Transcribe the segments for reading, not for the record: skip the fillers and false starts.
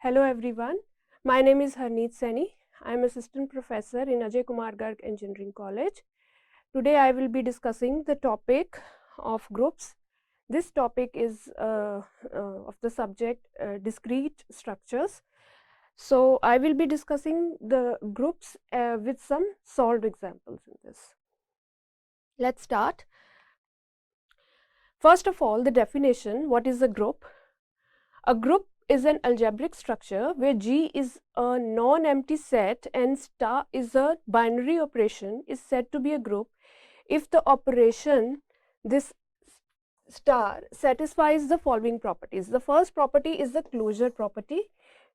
Hello everyone, my name is Harnit Saini. I am assistant professor in Ajay Kumar Garg Engineering College. Today I will be discussing the topic of groups. This topic is of the subject discrete structures. So I will be discussing the groups with some solved examples in this. Let's start. First of all, the definition. What is a group? A group is an algebraic structure where G is a non-empty set and star is a binary operation is said to be a group if the operation this star satisfies the following properties. The first property is the closure property.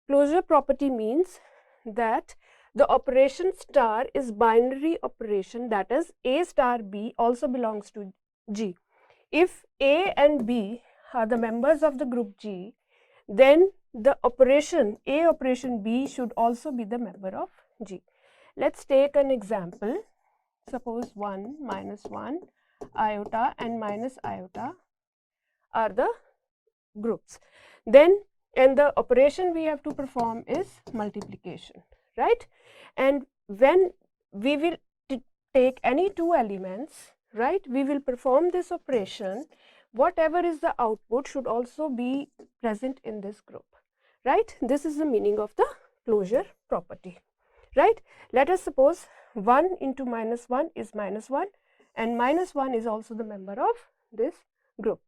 Closure property means that the operation star is binary operation, that is A star B also belongs to G. If A and B are the members of the group G, then the operation A operation B should also be the member of G. Let's take an example. Suppose 1, minus 1, iota and minus iota are the groups. Then and the operation we have to perform is multiplication, right? And when we will take any two elements, right, we will perform this operation. Whatever is the output should also be present in this group, right? This is the meaning of the closure property, right? Let us suppose 1 into minus 1 is minus 1 and minus 1 is also the member of this group,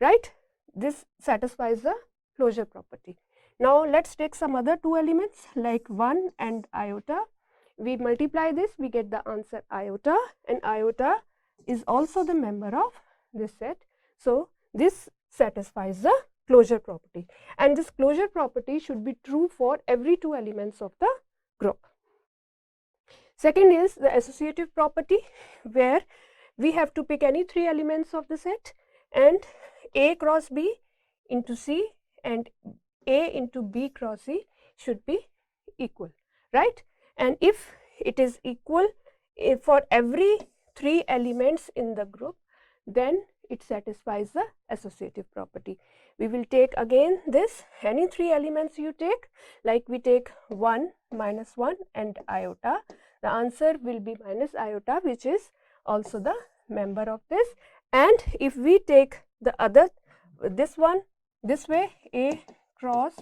right? This satisfies the closure property. Now let's take some other two elements like 1 and iota. We multiply this, we get the answer iota, and iota is also the member of this set. So this satisfies the closure property, and this closure property should be true for every two elements of the group. Second is the associative property, where we have to pick any three elements of the set and A cross B into C and A into B cross C should be equal, right? And if it is equal for every three elements in the group, then it satisfies the associative property. We will take again this, any three elements you take, like we take 1, minus 1 and iota, the answer will be minus iota, which is also the member of this. And if we take the other, this one this way, A cross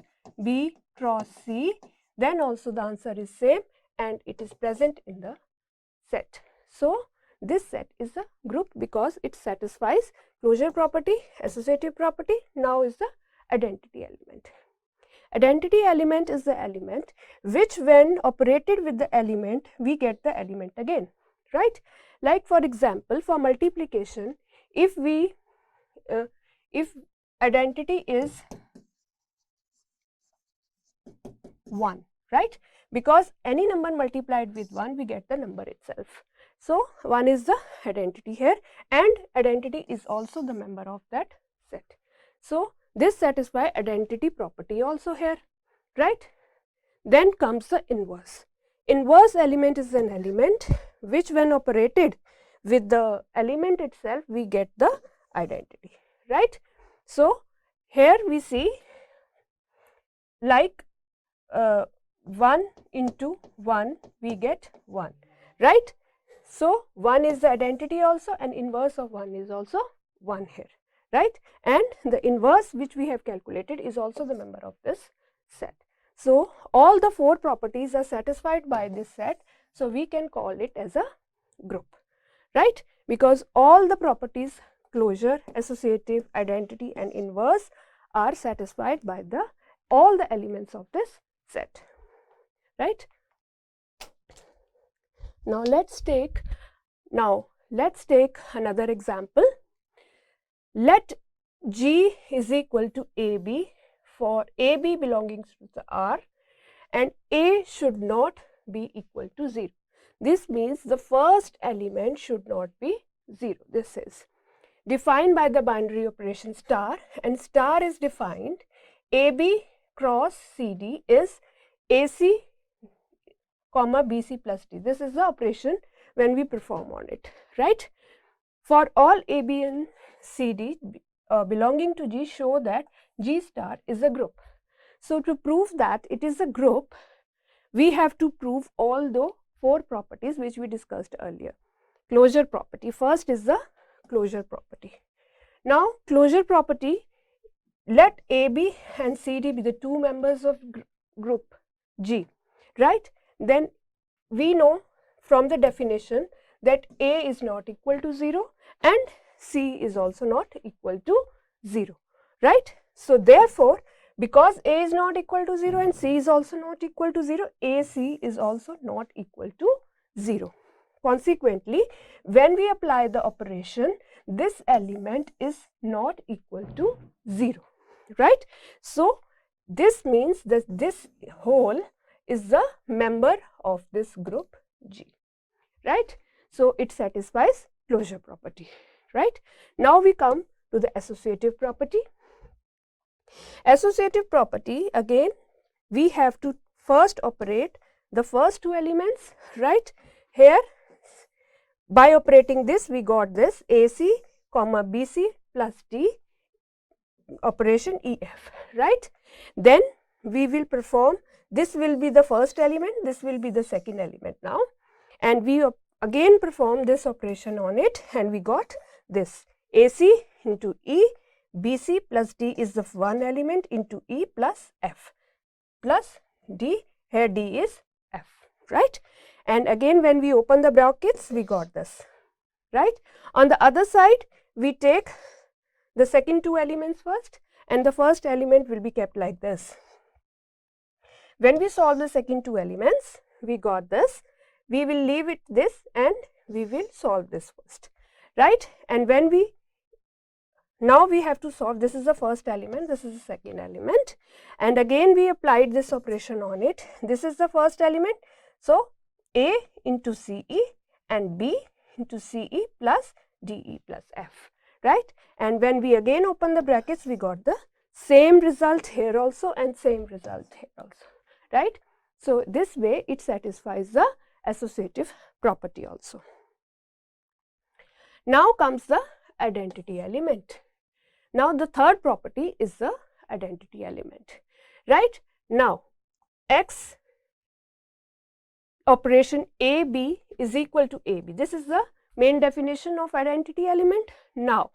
B cross C, then also the answer is same and it is present in the set. So this set is a group because it satisfies closure property, associative property. Now is the identity element. Identity element is the element which, when operated with the element, we get the element again, right? Like for example, for multiplication, if we if identity is 1, right? Because any number multiplied with 1, we get the number itself. So 1 is the identity here, and identity is also the member of that set. So this satisfies identity property also here, right? Then comes the inverse. Inverse element is an element which, when operated with the element itself, we get the identity, right? So here we see like 1 into 1 we get 1, right? So 1 is the identity also, and inverse of 1 is also 1 here, right? And the inverse which we have calculated is also the member of this set. So all the four properties are satisfied by this set, so we can call it as a group, right? Because all the properties, closure, associative, identity and inverse, are satisfied by the all the elements of this set, right? Now let's take another example. Let G is equal to AB for AB belonging to the R, and A should not be equal to 0. This means the first element should not be 0. This is defined by the binary operation star, and star is defined AB cross CD is AC comma BC plus D. This is the operation when we perform on it, right? For all AB and CD belonging to G, show that G star is a group. So to prove that it is a group, we have to prove all the 4 properties which we discussed earlier. Closure property. First is the closure property. Now closure property, let AB and CD be the 2 members of group G, right? Then we know from the definition that A is not equal to 0 and C is also not equal to 0, right? So therefore, because A is not equal to 0 and C is also not equal to 0, AC is also not equal to 0. Consequently, when we apply the operation, this element is not equal to 0, right? So this means that this whole is the member of this group G, right? So it satisfies closure property, right? Now we come to the associative property. Associative property, again we have to first operate the first 2 elements, right? Here by operating this we got this AC comma BC plus D operation EF, right? Then we will perform, this will be the first element, this will be the second element now, and we again perform this operation on it, and we got this AC into E, BC plus D is the one element into E plus F plus D, here D is F, right? And again when we open the brackets we got this, right? On the other side we take the second 2 elements first, and the first element will be kept like this. When we solve the second 2 elements, we got this, we will leave it this and we will solve this first, right? And when we, now we have to solve, this is the first element, this is the second element, and again we applied this operation on it. This is the first element, so A into CE and B into CE plus DE plus F, right? And when we again open the brackets, we got the same result here also and same result here also, right? So this way it satisfies the associative property also. Now comes the identity element. Now the third property is the identity element, right? Now X operation AB is equal to AB. This is the main definition of identity element. Now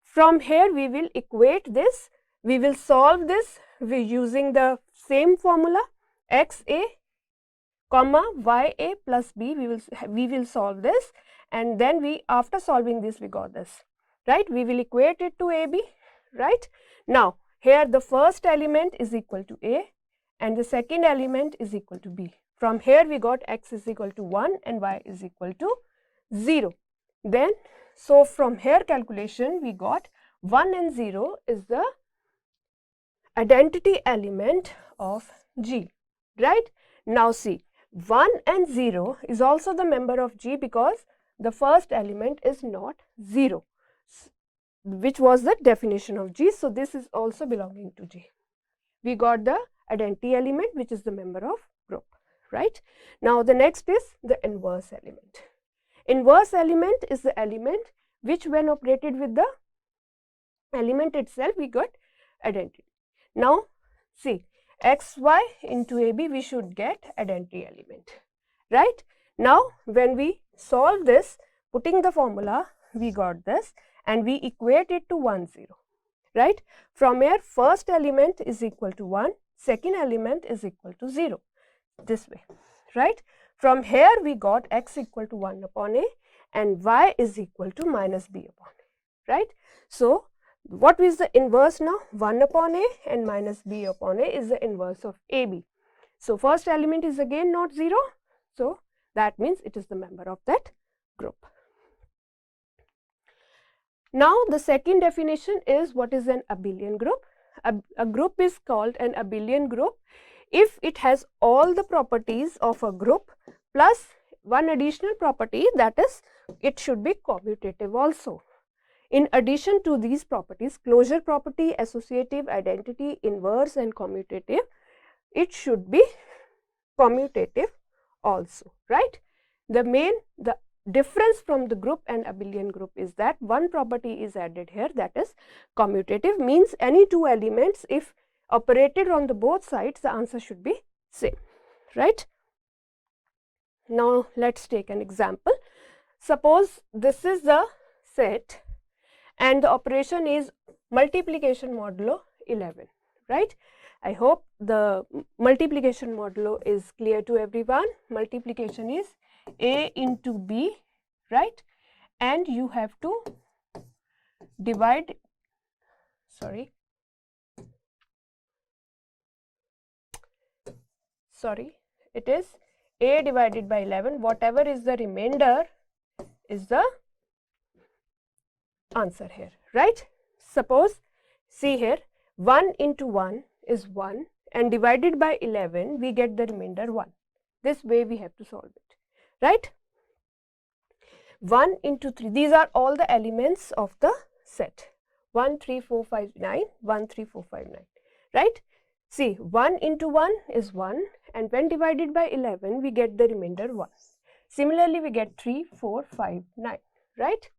from here we will equate this, we will solve this using the same formula XA comma YA plus B, we will solve this, and then we, after solving this we got this, right? We will equate it to AB, right? Now here the first element is equal to A and the second element is equal to B. From here we got X is equal to 1 and Y is equal to 0. Then so from here calculation we got 1 and 0 is the identity element of G, right? Now see, 1 and 0 is also the member of G because the first element is not 0, which was the definition of G. So this is also belonging to G. We got the identity element which is the member of group, right? Now the next is the inverse element. Inverse element is the element which when operated with the element itself we got identity. Now see, XY into AB we should get identity element, right? Now when we solve this, putting the formula we got this and we equate it to 1 0, right? From here first element is equal to 1, second element is equal to 0, this way, right? From here we got X equal to 1 upon A and Y is equal to minus B upon A, right? So what is the inverse now? 1 upon A and minus B upon A is the inverse of AB. So first element is again not 0, so that means it is the member of that group. Now the second definition is what is an abelian group. A group is called an abelian group if it has all the properties of a group plus one additional property, that is it should be commutative also. In addition to these properties, closure property, associative, identity, inverse and commutative, it should be commutative also, right? The difference from the group and abelian group is that one property is added here, that is commutative, means any two elements if operated on the both sides, the answer should be same, right? Now let's take an example. Suppose this is the set and the operation is multiplication modulo 11, right? I hope the multiplication modulo is clear to everyone. Multiplication is A into B, right? And you have to divide, it is A divided by 11, whatever is the remainder is the answer here, right? Suppose, see here, 1 into 1 is 1 and divided by 11 we get the remainder 1. This way we have to solve it, right? 1 into 3, these are all the elements of the set, 1, 3, 4, 5, 9, 1, 3, 4, 5, 9, right? See, 1 into 1 is 1 and when divided by 11 we get the remainder 1. Similarly, we get 3, 4, 5, 9, right?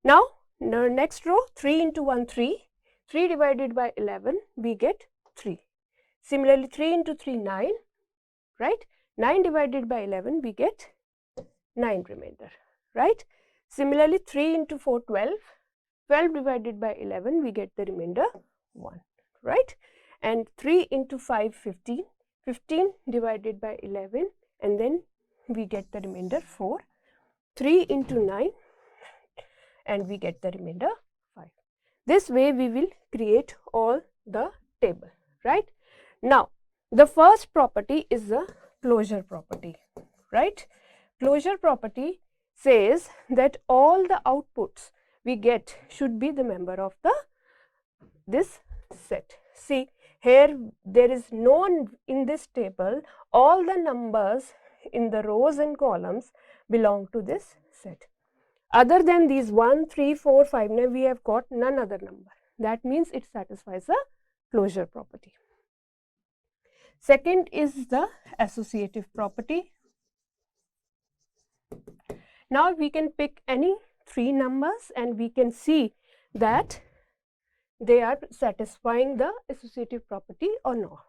Now, next row, 3 into 1, 3, 3 divided by 11 we get 3. Similarly, 3 into 3, 9, right? 9 divided by 11 we get 9 remainder, right? Similarly, 3 into 4, 12, 12 divided by 11 we get the remainder 1, right? And 3 into 5, 15, 15 divided by 11 and then we get the remainder 4, 3 into 9 and we get the remainder 5. This way we will create all the table, right? Now, the first property is the closure property, right? Closure property says that all the outputs we get should be the member of this set. See, here there is no, in this table, all the numbers in the rows and columns belong to this set. Other than these 1, 3, 4, 5, 9, we have got none other number. That means it satisfies the closure property. Second is the associative property. Now we can pick any 3 numbers and we can see that they are satisfying the associative property or not.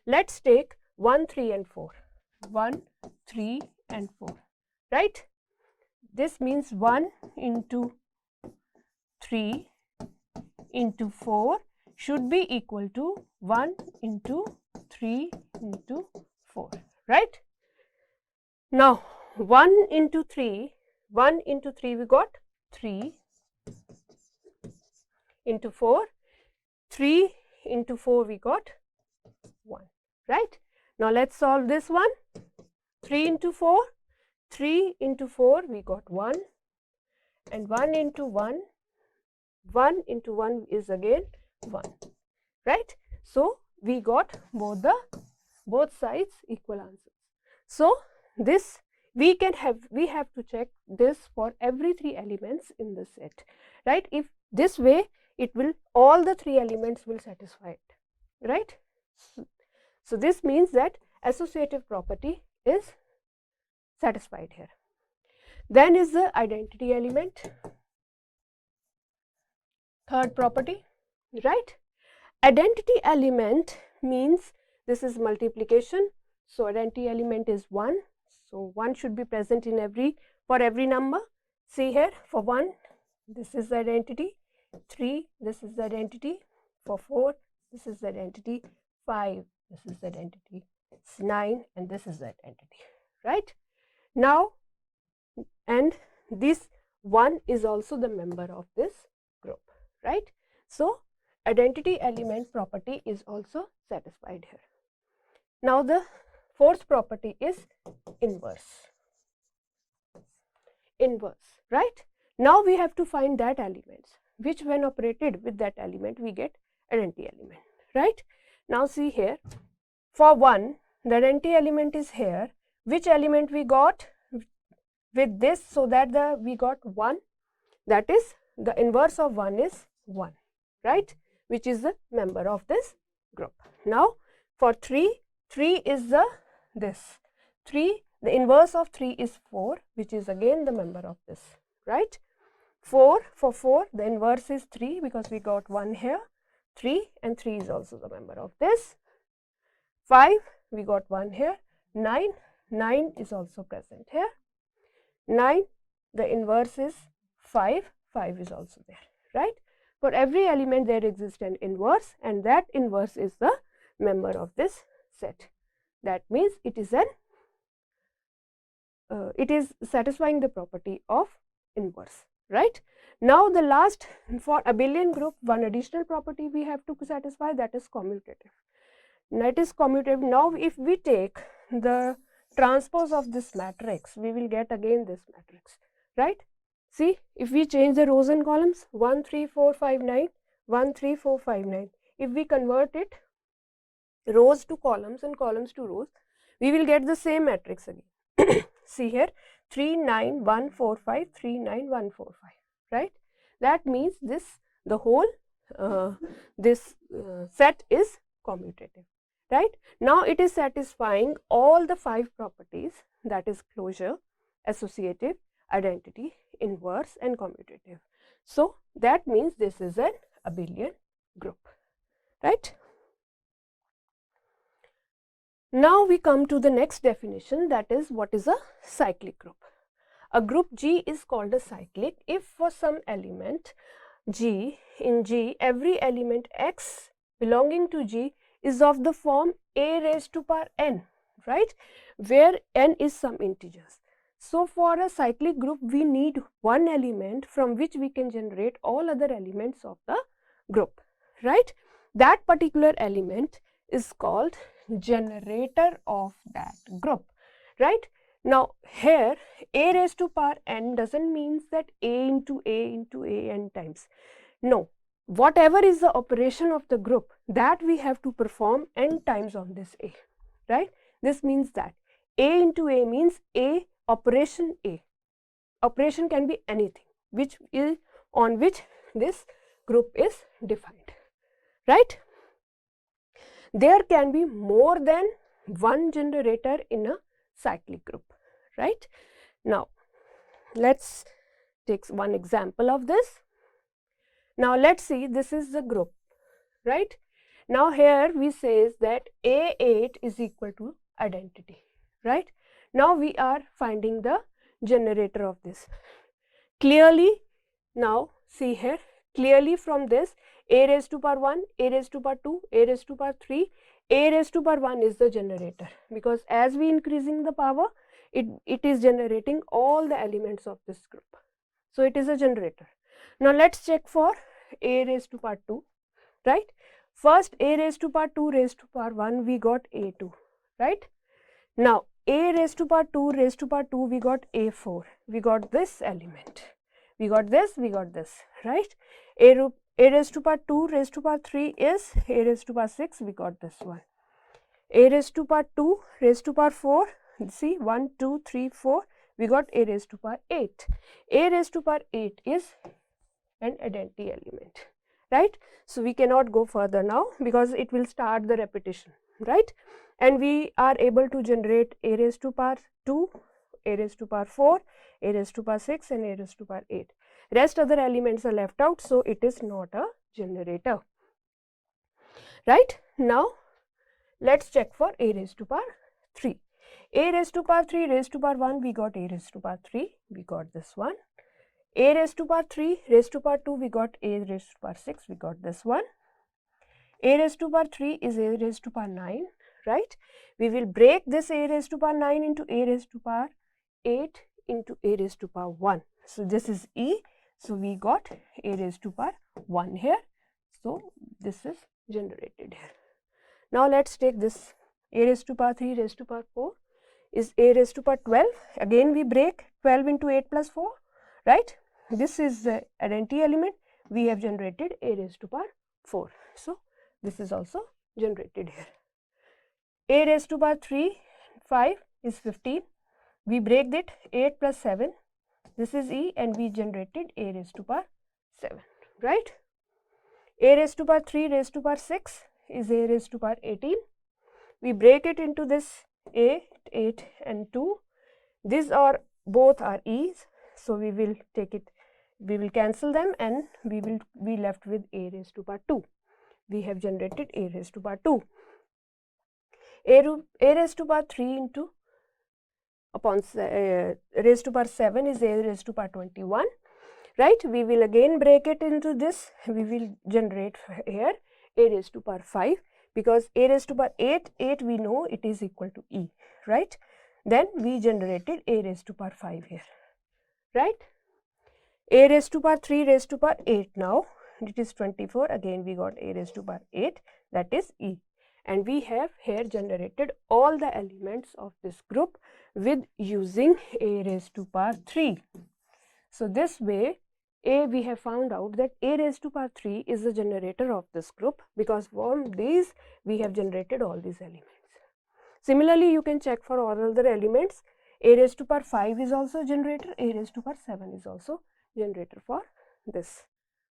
Let's take 1, 3 and 4. 1, 3 and 4, right? This means 1 into 3 into 4 should be equal to 1 into 3 into 4, right? Now, 1 into 3 we got 3 into 4, 3 into 4 we got 1, right? Now, let's solve this one. 3 into 4, 3 into 4 we got 1 and 1 into 1 is again 1, right? So, we got both sides equal answers. So, this we have to check this for every 3 elements in the set, right? If this way it will, all the 3 elements will satisfy it, right? So, this means that associative property is satisfied here. Then is the identity element, third property, right? Identity element means this is multiplication. So, identity element is 1. So, 1 should be present in for every number. See here, for 1 this is the identity, 3 this is the identity, for 4 this is the identity, 5 this is the identity, 9 and this is the identity, right? Now, and this 1 is also the member of this group, right? So, identity element property is also satisfied here. Now, the fourth property is inverse, right? Now, we have to find that elements which when operated with that element we get identity element, right? Now, see here, for 1 the identity element is here. Which element we got with this, so that we got 1, that is the inverse of 1 is 1, right, which is the member of this group. Now, for 3 is the inverse of 3 is 4, which is again the member of this, right? For 4 the inverse is 3 because we got 1 here, 3 and 3 is also the member of this. 5, we got 1 here. 9 is also present here. 9, the inverse is 5 is also there, right? For every element there exists an inverse, and that inverse is the member of this set. That means it is satisfying the property of inverse, right? Now the last, for abelian group, one additional property we have to satisfy, that is commutative. That is commutative. Now if we take the transpose of this matrix, we will get again this matrix, right? See, if we change the rows and columns, 1 3 4 5 9, 1 3 4 5 9, if we convert it rows to columns and columns to rows, we will get the same matrix again. See here, 3 9 1 4 5, 3 9 1 4 5, right? That means the whole set is commutative, right? Now it is satisfying all the 5 properties, that is closure, associative, identity, inverse and commutative. So that means this is an abelian group, right? Now we come to the next definition, that is what is a cyclic group. A group G is called a cyclic if for some element G, in G every element x belonging to G is of the form a raised to power n, right, where n is some integers. So for a cyclic group we need one element from which we can generate all other elements of the group, right? That particular element is called generator of that group, right? Now here a raised to power n doesn't mean that a into a n times. No, whatever is the operation of the group, that we have to perform n times on this a, right? This means that a into a means a operation a. Operation can be anything which is on which this group is defined, right? There can be more than one generator in a cyclic group, right? Now let's take one example of this. Now let's see, this is the group, right? Now here we says that A8 is equal to identity, right? Now we are finding the generator of this. Clearly, now see here, clearly from this, a raised to power 1, a raised to power 2, a raised to power 3, a raised to power 1 is the generator, because as we increasing the power, it is generating all the elements of this group. So it is a generator. Now let's check for a raised to power 2, right? First a raised to power 2 raised to power 1, we got a2, right? Now a raised to power 2 raised to power 2, we got a4, we got this element, we got this, right? A raised to power 2 raised to power 3 is a raised to power 6, we got this one. A raised to power 2 raised to power 4, see 1 2 3 4, we got a raised to power 8. A raised to power 8 is an identity element, right? So we cannot go further now because it will start the repetition, right? And we are able to generate a raised to power 2, a raised to power 4, a raised to power 6 and a raised to power 8. Rest other elements are left out, so it is not a generator, right? Now let's check for a raised to power 3. A raised to power 3 raised to power 1, we got a raised to power 3, we got this one. A raised to power 3 raised to power 2, we got a raised to power 6, we got this one. A raised to power 3 is a raised to power 9, right? We will break this a raised to power 9 into a raised to power 8 into a raised to power 1. So this is E. So we got a raised to power 1 here. So this is generated here. Now let's take this a raised to power 3 raised to power 4 is a raised to power 12. Again we break 12 into 8 plus 4, right? This is the identity element. We have generated a raised to power 4. So this is also generated here. A raised to power 3, 5 is 15. We break it 8 plus 7. This is E and we generated a raised to power 7, right? A raised to power 3 raised to power 6 is a raised to power 18. We break it into this 8 and 2. These are both are E's. So we will take it, we will cancel them and we will be left with a raised to power 2. we have generated a raised to power 2. A raised to power 3 into upon raised to power 7 is a raised to power 21, right? We will again break it into this. We will generate here a raised to power 5, because a raised to power 8 we know it is equal to e, right? Then we generated a raised to power 5 here, right? A raised to power 3 raised to power 8 now, it is 24, again we got a raised to power 8, that is e. And we have here generated all the elements of this group with using a raised to power 3. So this way we have found out that a raised to power 3 is the generator of this group, because from these we have generated all these elements. Similarly, you can check for all other elements. A raised to power 5 is also generator, a raised to power 7 is also generator for this,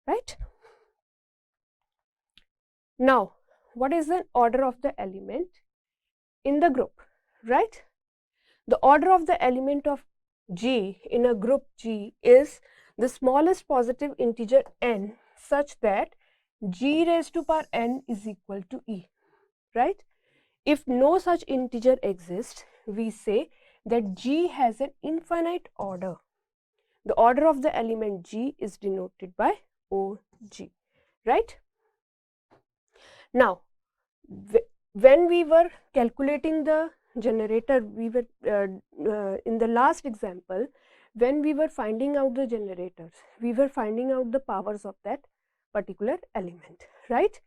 right? Now, what is the order of the element in the group, right? The order of the element of G in a group G is the smallest positive integer n such that G raised to power n is equal to e, right? If no such integer exists, we say that G has an infinite order. The order of the element G is denoted by OG, right? Now, when we were calculating the generator, we were in the last example, when we were finding out the generators, we were finding out the powers of that particular element, right?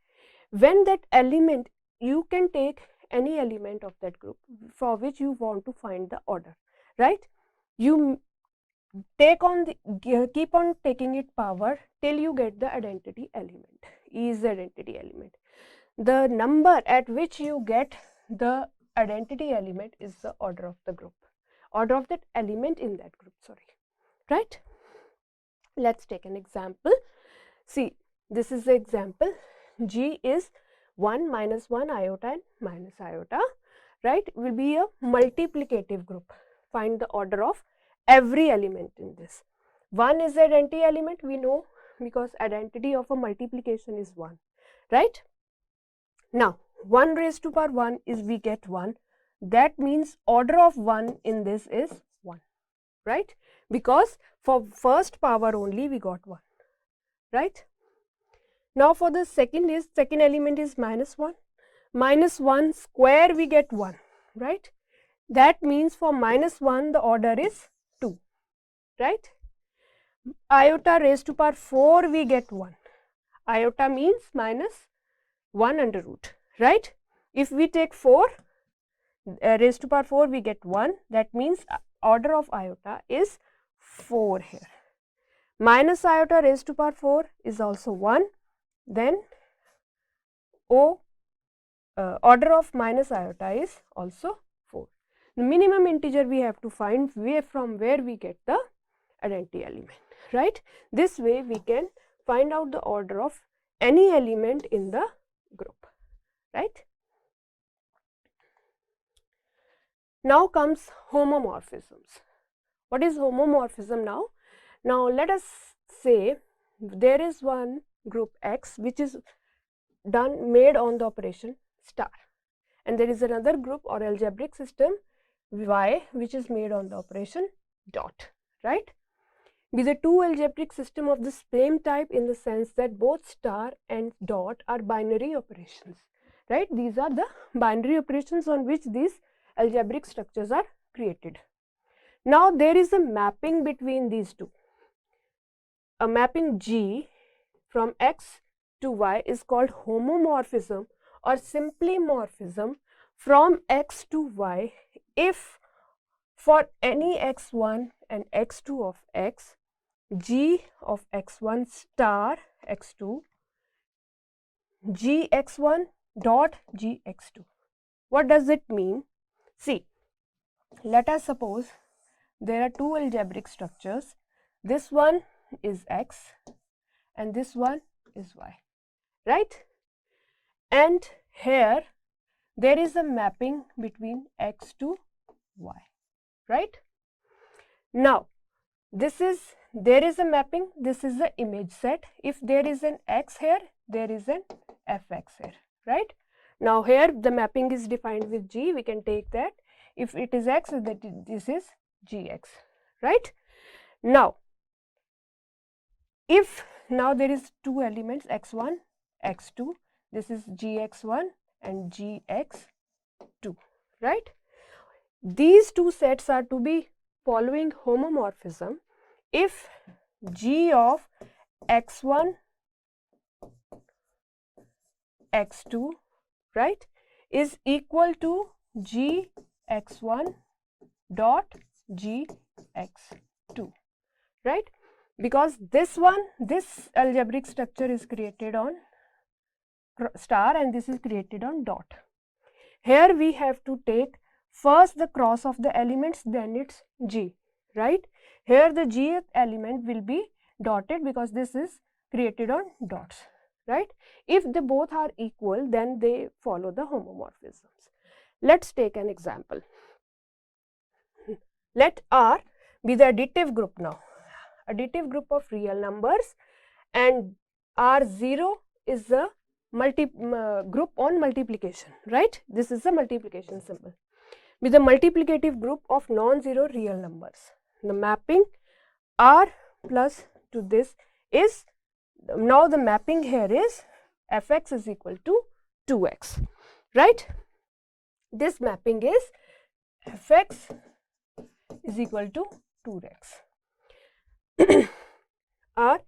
When that element, you can take any element of that group for which you want to find the order, right? You take on the keep on taking it power till you get the identity element. E is the identity element. The number at which you get the identity element is the order of the group, order of that element in that group, sorry, right? Let's take an example. See, this is the example. G is 1 minus 1 iota and minus iota, right? It will be a multiplicative group. Find the order of every element in this. 1 is the identity element, we know, because identity of a multiplication is 1, right? Now, 1 raised to power 1 is we get 1. That means order of 1 in this is 1, right? Because for first power only we got 1, right? Now, for the second element is minus 1. Minus 1 square we get 1, right? That means for minus 1 the order is 2, right? Iota raised to power 4 we get 1. Iota means minus 1 under root, right? If we take 4 raised to power 4 we get 1, that means order of iota is 4 here. Minus iota raised to power 4 is also 1, then order of minus iota is also 4. The minimum integer we have to find from where we get the identity element, right? This way we can find out the order of any element in the group, right? Now comes homomorphisms. What is homomorphism now? Now let us say there is one group X which is made on the operation star, and there is another group or algebraic system Y which is made on the operation dot, right? Be the two algebraic system of the same type in the sense that both star and dot are binary operations, right? These are the binary operations on which these algebraic structures are created. Now there is a mapping between these two. A mapping G from X to Y is called homomorphism or simply morphism from X to Y if for any x1 and x2 of X, G of x1 star x2, gx1 dot gx2. What does it mean? See, let us suppose there are two algebraic structures. This one is X and this one is Y, right? And here there is a mapping between X to Y, right? Now, this is there is a mapping, this is the image set. If there is an x here, there is an fx here, right? Now here the mapping is defined with G, we can take that. If it is x, this is Gx, right? Now, if now there is two elements x1, x2, this is Gx1 and Gx2, right? These two sets are to be following homomorphism if G of x1, x2, right, is equal to Gx1 dot Gx2, right? Because this algebraic structure is created on star and this is created on dot. Here we have to take first the cross of the elements, then its G, right? Here the G element will be dotted because this is created on dots, right? If they both are equal, then they follow the homomorphisms. Let's take an example. Let R be the additive group now, additive group of real numbers, and R0 is the group on multiplication, right? This is the multiplication symbol. With the multiplicative group of non-zero real numbers. The mapping R plus to this is, now the mapping here is fx is equal to 2x, right? This mapping is fx is equal to 2x. R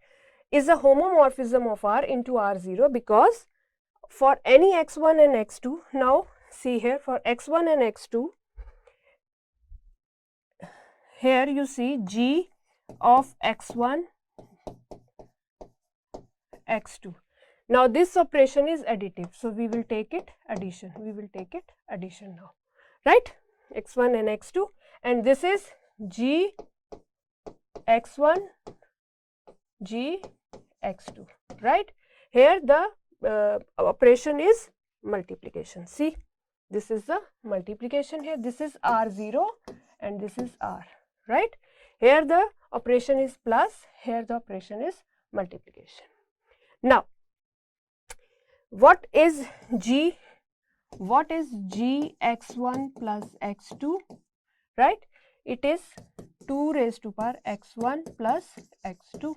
is a homomorphism of R into R0 because for any x1 and x2, now see here for x1 and x2, here you see G of x1, x2. Now this operation is additive, so we will take it addition, now, right? X1 and x2, and this is G x1, G x2, right? Here the operation is multiplication. See, this is the multiplication here, this is R0 and this is R, right? Here the operation is plus, here the operation is multiplication. Now, what is G? What is G x1 plus x2, right? It is 2 raised to power x1 plus x2,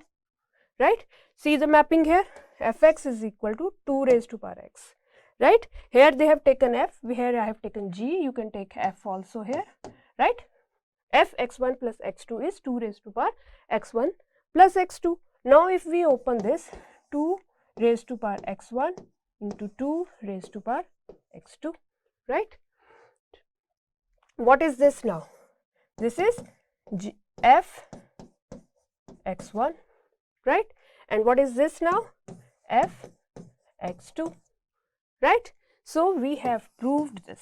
right? See the mapping here, fx is equal to 2 raised to power x, right? Here they have taken f, here I have taken G, you can take f also here, right? F x1 plus x2 is 2 raised to power x1 plus x2. Now if we open this, 2 raised to power x1 into 2 raised to power x2, right? What is this now? This is f x1, right? And what is this now? F x2, right? So we have proved this.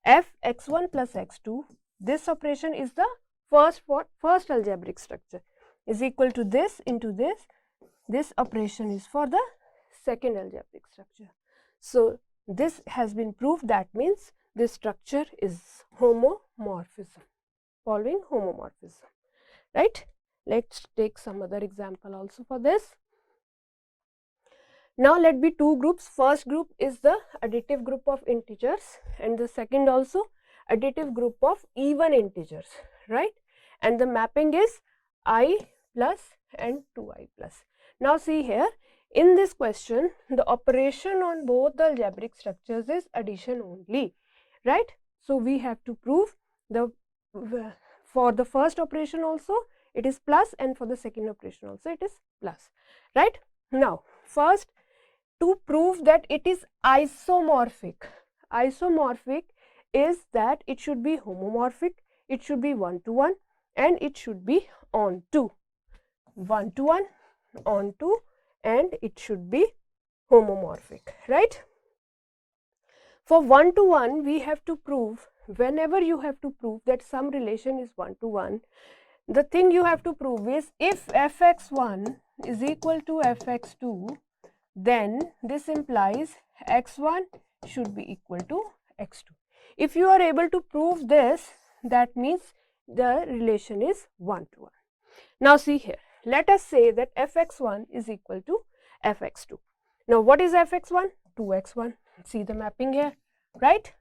F x1 plus x2, this operation is the first algebraic structure, is equal to this into this. This operation is for the second algebraic structure. So this has been proved. That means this structure is homomorphism, following homomorphism, right? Let's take some other example also for this. Now let be two groups. First group is the additive group of integers and the second also additive group of even integers, right? And the mapping is I plus and 2I plus. Now see here, in this question, the operation on both the algebraic structures is addition only, right? So we have to prove for the first operation also it is plus, and for the second operation also it is plus, right? Now first, to prove that it is isomorphic, isomorphic is that it should be homomorphic, it should be 1 to 1 and it should be on to 1 to 1, on to, and it should be homomorphic, right? For 1 to 1 we have to prove, whenever you have to prove that some relation is 1 to 1, the thing you have to prove is if fx1 is equal to fx2, then this implies x1 should be equal to x2. If you are able to prove this, that means the relation is 1 to 1. Now see here, let us say that fx1 is equal to fx2. Now what is fx1? 2x1. See the mapping here, right?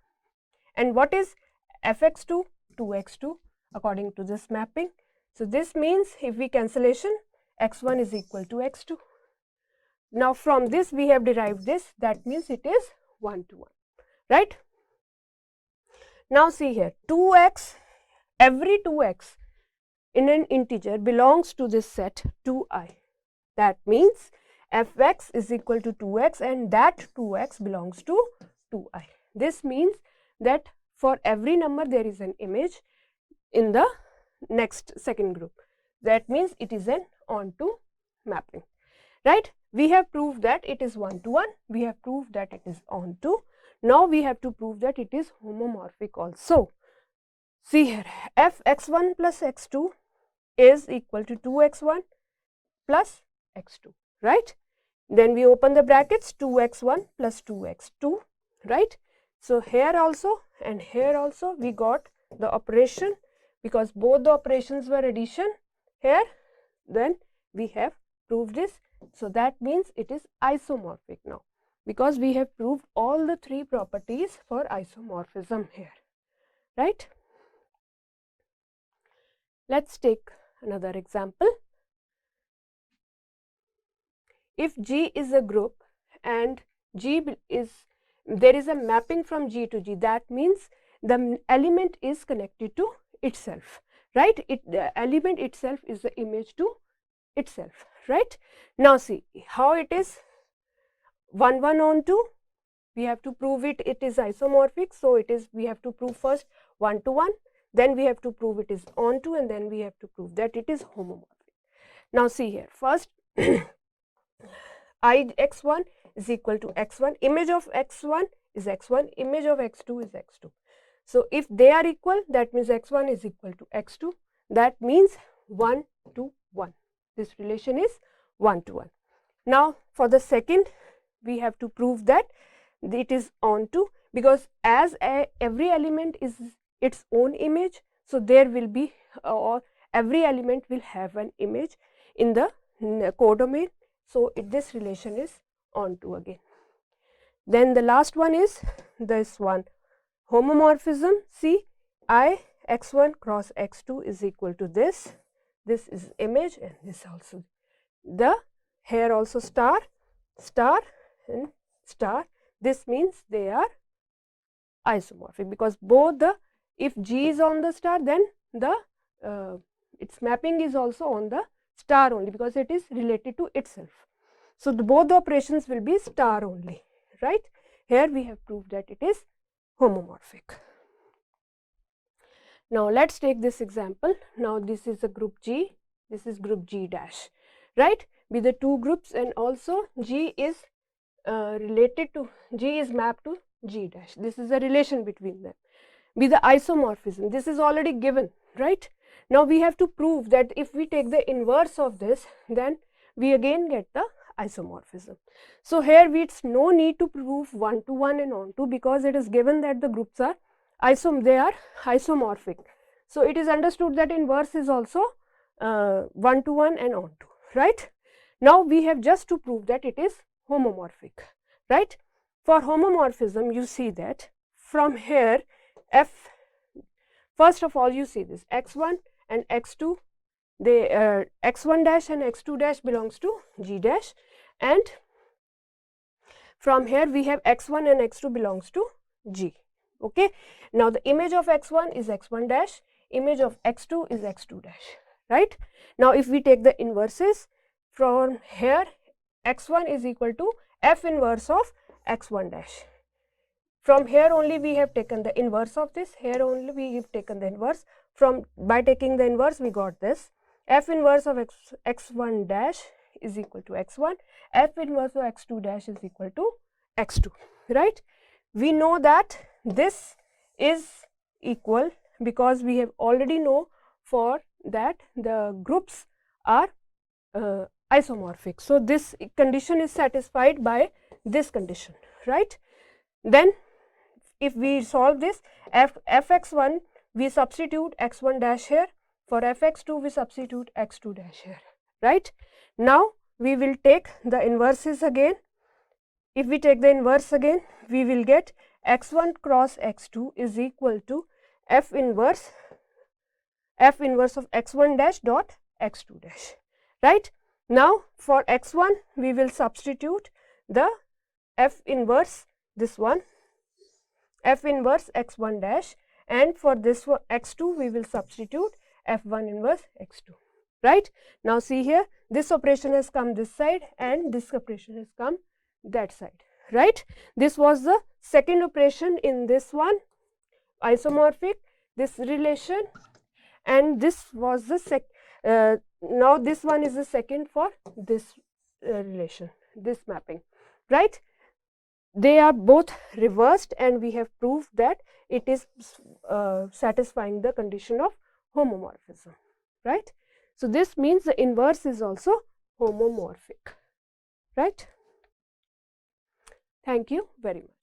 And what is fx2? 2x2 according to this mapping. So this means if we cancellation, x1 is equal to x2. Now from this we have derived this, that means it is 1 to 1, right? Now see here, 2x, every 2x in an integer belongs to this set 2i. That means fx is equal to 2x and that 2x belongs to 2i. This means that for every number there is an image in the next second group. That means it is an onto mapping, right? We have proved that it is 1 to 1. We have proved that it is onto. Now we have to prove that it is homomorphic also. See here, fx1 plus x2 is equal to 2x1 plus x2, right? Then we open the brackets, 2x1 plus 2x2, right? So here also and here also we got the operation, because both the operations were addition here, then we have proved this. So that means it is isomorphic now, because we have proved all the three properties for isomorphism here, right? Let's take another example. If G is a group and G is, there is a mapping from G to G, that means the element is connected to itself, right? The element itself is the image to itself, right? Now see how it is 1 1 on 2. We have to prove it is isomorphic. So it is, we have to prove first 1 to 1, then we have to prove it is onto, and then we have to prove that it is homomorphic. Now see here, first x1 is equal to x1, image of x1 is x1, image of x2 is x2. So if they are equal, that means x1 is equal to x2, that means 1 to 1. This relation is 1 to 1. Now for the second, we have to prove that it is onto, because as every element is its own image, so there will be or every element will have an image in the codomain. So this relation is onto again. Then the last one is this one, homomorphism. See, I x1 cross x2 is equal to this. This is image and this also. The here also star, star and star. This means they are isomorphic, because both the, if G is on the star, then the its mapping is also on the star only, because it is related to itself. So both the operations will be star only, right? Here we have proved that it is homomorphic. Now let's take this example. Now this is a group G, this is group G dash, right? With the two groups, and also G is related to, G is mapped to G dash. This is a relation between them. With the isomorphism, this is already given, right? Now we have to prove that if we take the inverse of this, then we again get the isomorphism. So here it's no need to prove 1 to 1 and onto, because it is given that the groups are they are isomorphic. So it is understood that inverse is also 1 to 1 and onto, right? Now we have just to prove that it is homomorphic, right? For homomorphism, you see that from here first of all you see this x1 and x2, they x1 dash and x2 dash belongs to G dash, and from here we have x1 and x2 belongs to G. Okay. Now the image of x1 is x1 dash, image of x2 is x2 dash, right? Now if we take the inverses from here, x1 is equal to f inverse of x1 dash. From here only we have taken the inverse of this, here only we have taken the inverse. From by taking the inverse we got this, f inverse of x1 dash is equal to x1, f inverse of x2 dash is equal to x2, right? We know that this is equal because we have already know for that the groups are isomorphic. So this condition is satisfied by this condition, right? Then if we solve this, fx1, we substitute x1 dash here, For fx2 we substitute x2 dash here, right? Now we will take the inverses again. If we take the inverse again, we will get x1 cross x2 is equal to f inverse of x1 dash dot x2 dash, right? Now for x1 we will substitute the f inverse, this one, f inverse x1 dash, and for this one x2 we will substitute f1 inverse x2, right? Now see here, this operation has come this side and this operation has come that side, right? This was the second operation in this one, isomorphic, this relation, and this was the now this one is the second for this relation, this mapping, right? They are both reversed and we have proved that it is satisfying the condition of homomorphism, right? So this means the inverse is also homomorphic, right? Thank you very much.